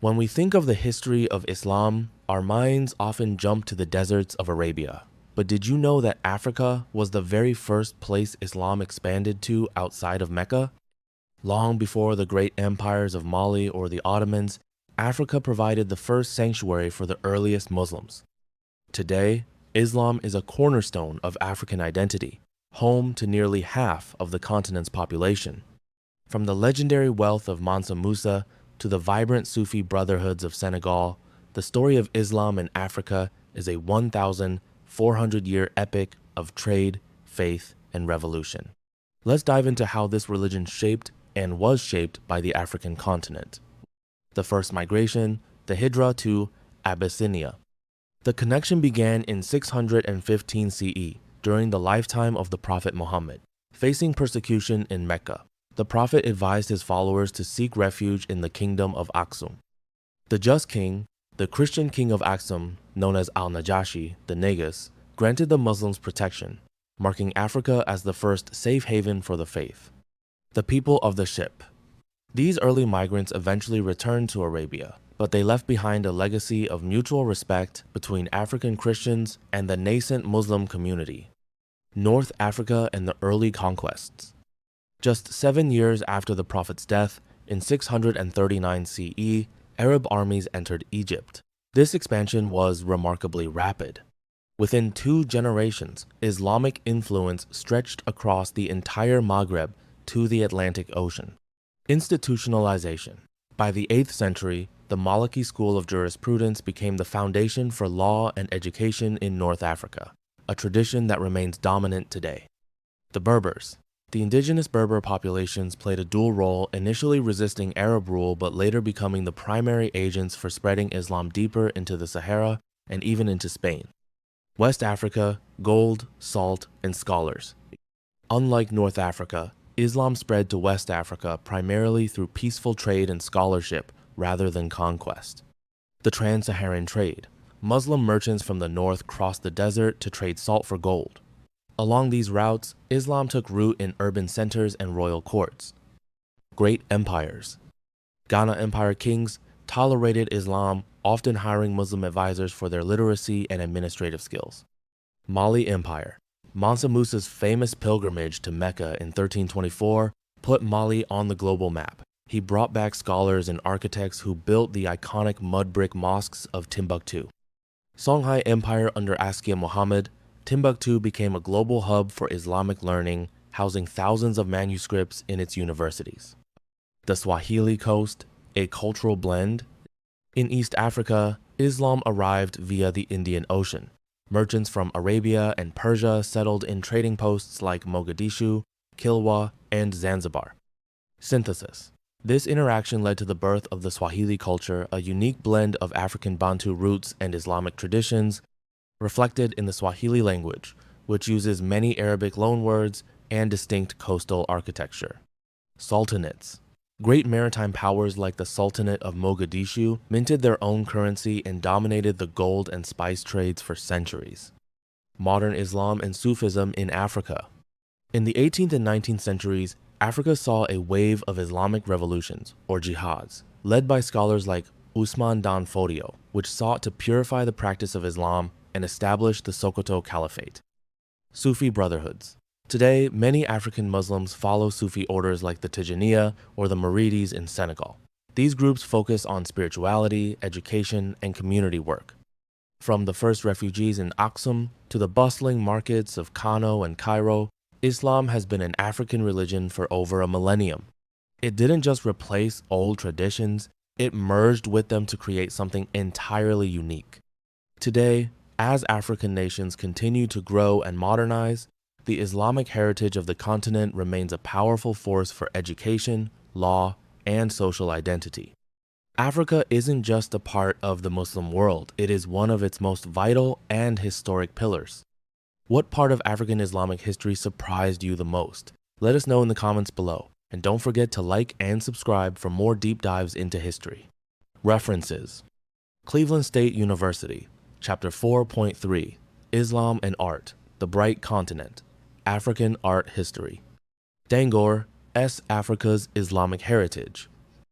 When we think of the history of Islam, our minds often jump to the deserts of Arabia. But did you know that Africa was the very first place Islam expanded to outside of Mecca? Long before the great empires of Mali or the Ottomans, Africa provided the first sanctuary for the earliest Muslims. Today, Islam is a cornerstone of African identity, home to nearly half of the continent's population. From the legendary wealth of Mansa Musa to the vibrant Sufi brotherhoods of Senegal, the story of Islam in Africa is a 1,400-year epic of trade, faith, and revolution. Let's dive into how this religion shaped and was shaped by the African continent. The first migration, the Hijra to Abyssinia. The connection began in 615 CE, during the lifetime of the Prophet Muhammad. Facing persecution in Mecca, the Prophet advised his followers to seek refuge in the kingdom of Aksum. The just king, the Christian king of Aksum, known as Al-Najashi, the Negus, granted the Muslims protection, marking Africa as the first safe haven for the faith. The people of the ship. These early migrants eventually returned to Arabia, but they left behind a legacy of mutual respect between African Christians and the nascent Muslim community. North Africa and the early conquests. Just 7 years after the Prophet's death, in 639 CE, Arab armies entered Egypt. This expansion was remarkably rapid. Within 2 generations, Islamic influence stretched across the entire Maghreb to the Atlantic Ocean. Institutionalization. By the 8th century, the Maliki school of jurisprudence became the foundation for law and education in North Africa, a tradition that remains dominant today. The Berbers. The indigenous Berber populations played a dual role, initially resisting Arab rule but later becoming the primary agents for spreading Islam deeper into the Sahara and even into Spain. West Africa, gold, salt, and scholars. Unlike North Africa, Islam spread to West Africa primarily through peaceful trade and scholarship rather than conquest. The Trans-Saharan trade. Muslim merchants from the north crossed the desert to trade salt for gold. Along these routes, Islam took root in urban centers and royal courts. Great empires. Ghana Empire kings tolerated Islam, often hiring Muslim advisors for their literacy and administrative skills. Mali Empire. Mansa Musa's famous pilgrimage to Mecca in 1324 put Mali on the global map. He brought back scholars and architects who built the iconic mud brick mosques of Timbuktu. Songhai Empire under Askia Muhammad. Timbuktu became a global hub for Islamic learning, housing thousands of manuscripts in its universities. The Swahili Coast, a cultural blend. In East Africa, Islam arrived via the Indian Ocean. Merchants from Arabia and Persia settled in trading posts like Mogadishu, Kilwa, and Zanzibar. Synthesis. This interaction led to the birth of the Swahili culture, a unique blend of African Bantu roots and Islamic traditions, reflected in the Swahili language, which uses many Arabic loanwords and distinct coastal architecture. Sultanates. Great maritime powers like the Sultanate of Mogadishu minted their own currency and dominated the gold and spice trades for centuries. Modern Islam and Sufism in Africa. In the 18th and 19th centuries, Africa saw a wave of Islamic revolutions, or jihads, led by scholars like Usman Dan Fodio, which sought to purify the practice of Islam and establish the Sokoto Caliphate. Sufi brotherhoods. Today, many African Muslims follow Sufi orders like the Tijaniya or the Muridis in Senegal. These groups focus on spirituality, education, and community work. From the first refugees in Aksum to the bustling markets of Kano and Cairo, Islam has been an African religion for over a millennium. It didn't just replace old traditions, it merged with them to create something entirely unique. Today, as African nations continue to grow and modernize, the Islamic heritage of the continent remains a powerful force for education, law, and social identity. Africa isn't just a part of the Muslim world, it is one of its most vital and historic pillars. What part of African Islamic history surprised you the most? Let us know in the comments below, and don't forget to like and subscribe for more deep dives into history. References: Cleveland State University, Chapter 4.3, Islam and Art, The Bright Continent, African Art History. Dangor, S. Africa's Islamic Heritage,